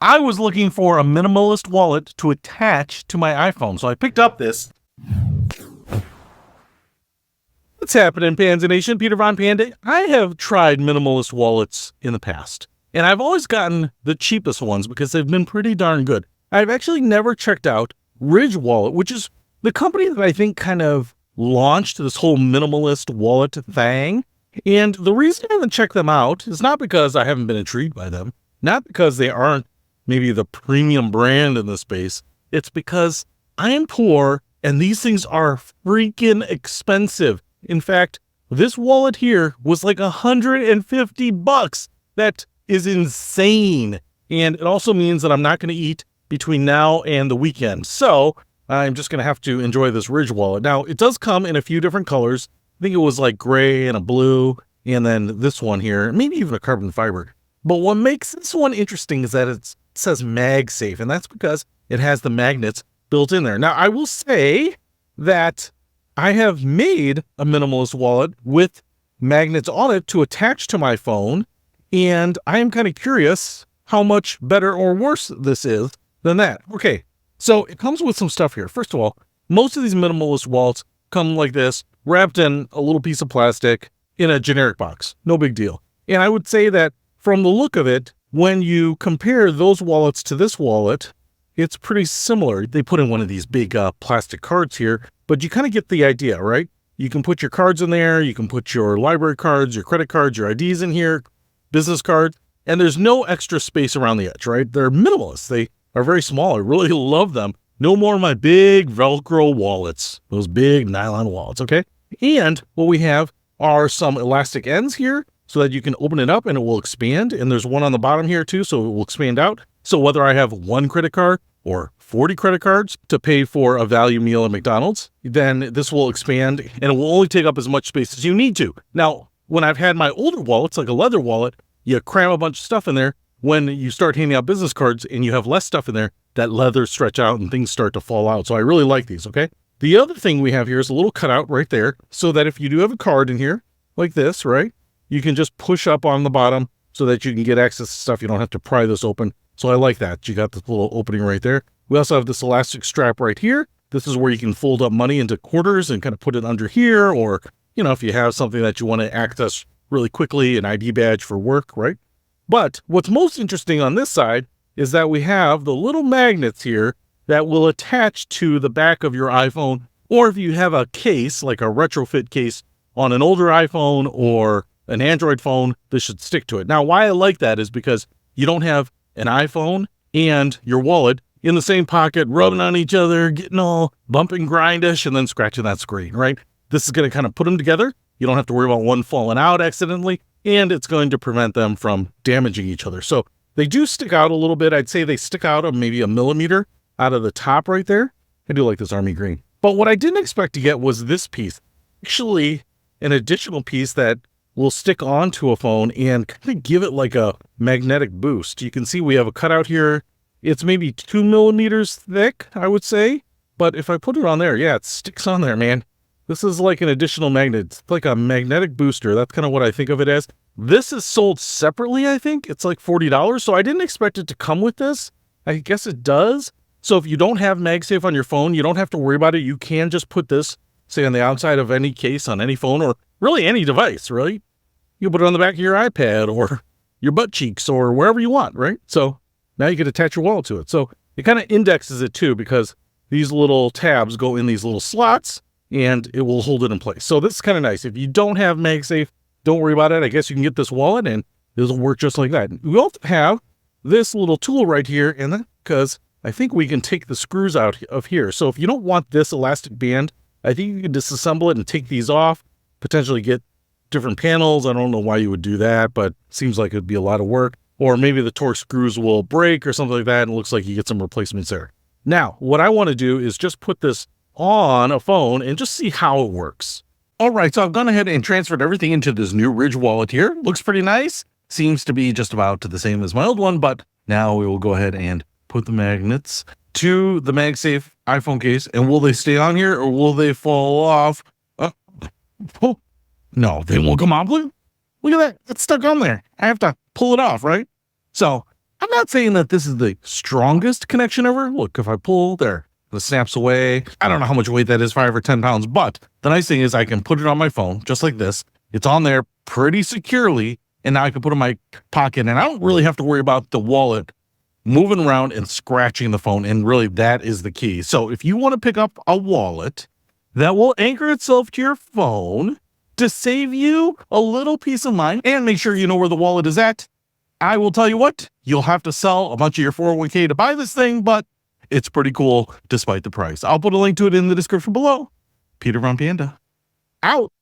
I was looking for a minimalist wallet to attach to my iPhone, so I picked up this. What's happening, Panda Nation? Peter Von Panda. I have tried minimalist wallets in the past, and I've always gotten the cheapest ones because they've been pretty darn good. I've actually never checked out Ridge Wallet, which is the company that I think kind of launched this whole minimalist wallet thing. And the reason I haven't checked them out is not because I haven't been intrigued by them, not because they aren't maybe the premium brand in the space. It's because I am poor and these things are freaking expensive. In fact, this wallet here was like $150. That is insane. And it also means that I'm not going to eat between now and the weekend. So I'm just going to have to enjoy this Ridge wallet. Now, it does come in a few different colors. I think it was like gray and a blue, and then this one here, maybe even a carbon fiber. But what makes this one interesting is that it says MagSafe, and that's because it has the magnets built in there. Now, I will say that I have made a minimalist wallet with magnets on it to attach to my phone, and I am kind of curious how much better or worse this is than that. Okay, so it comes with some stuff here. First of all, most of these minimalist wallets come like this, wrapped in a little piece of plastic in a generic box. No big deal. And I would say that from the look of it, when you compare those wallets to this wallet, it's pretty similar. They put in one of these big plastic cards here, but you kind of get the idea, right? You can put your cards in there. You can put your library cards, your credit cards, your IDs in here, business cards, and there's no extra space around the edge, right? They're minimalist. They are very small. I really love them. No more of my big Velcro wallets, those big nylon wallets, okay? And what we have are some elastic ends here so that you can open it up and it will expand. And there's one on the bottom here too, so it will expand out. So whether I have one credit card or 40 credit cards to pay for a value meal at McDonald's, then this will expand and it will only take up as much space as you need to. Now, when I've had my older wallets, like a leather wallet, you cram a bunch of stuff in there. When you start handing out business cards and you have less stuff in there, that leather stretch out and things start to fall out. So I really like these, okay? The other thing we have here is a little cutout right there so that if you do have a card in here like this, right, you can just push up on the bottom so that you can get access to stuff. You don't have to pry this open. So I like that. You got this little opening right there. We also have this elastic strap right here. This is where you can fold up money into quarters and kind of put it under here. Or, you know, if you have something that you want to access really quickly, an ID badge for work, right? But what's most interesting on this side is that we have the little magnets here that will attach to the back of your iPhone, or if you have a case, like a retrofit case on an older iPhone or an Android phone, this should stick to it. Now, why I like that is because you don't have an iPhone and your wallet in the same pocket, rubbing on each other, getting all bump and grindish, and then scratching that screen, right? This is going to kind of put them together. You don't have to worry about one falling out accidentally, and it's going to prevent them from damaging each other. So they do stick out a little bit. I'd say they stick out of maybe 1 millimeter out of the top right there. I do like this army green. But what I didn't expect to get was this piece. Actually, an additional piece that will stick onto a phone and kind of give it like a magnetic boost. You can see we have a cutout here. It's maybe 2 millimeters thick, I would say. But if I put it on there, yeah, it sticks on there, man. This is like an additional magnet. It's like a magnetic booster. That's kind of what I think of it as. This is sold separately, I think. It's like $40. So I didn't expect it to come with this. I guess it does. So if you don't have MagSafe on your phone, you don't have to worry about it. You can just put this, say, on the outside of any case on any phone or really any device, right? You put it on the back of your iPad or your butt cheeks or wherever you want, right? So now you can attach your wallet to it. So it kind of indexes it too because these little tabs go in these little slots and it will hold it in place. So this is kind of nice. If you don't have MagSafe, don't worry about it. I guess you can get this wallet and it'll work just like that. We also have this little tool right here, and then because I think we can take the screws out of here. So if you don't want this elastic band, I think you can disassemble it and take these off, potentially get different panels. I don't know why you would do that, but it seems like it'd be a lot of work. Or maybe the Torx screws will break or something like that, and it looks like you get some replacements there. Now, what I want to do is just put this on a phone and just see how it works. All right, so I've gone ahead and transferred everything into this new Ridge wallet here. Looks pretty nice. Seems to be just about the same as my old one, but now we will go ahead and put the magnets to the MagSafe iPhone case. And will they stay on here or will they fall off? Oh, no, they won't come off. Look at that. It's stuck on there. I have to pull it off, right? So I'm not saying that this is the strongest connection ever. Look, if I pull there, it snaps away. I don't know how much weight that is, 5 or 10 pounds, but the nice thing is I can put it on my phone just like this. It's on there pretty securely, and now I can put it in my pocket, and I don't really have to worry about the wallet moving around and scratching the phone, and really that is the key. So if you want to pick up a wallet that will anchor itself to your phone to save you a little peace of mind and make sure you know where the wallet is at, I will tell you what, you'll have to sell a bunch of your 401k to buy this thing, but it's pretty cool despite the price. I'll put a link to it in the description below. Peter Von Panda, out.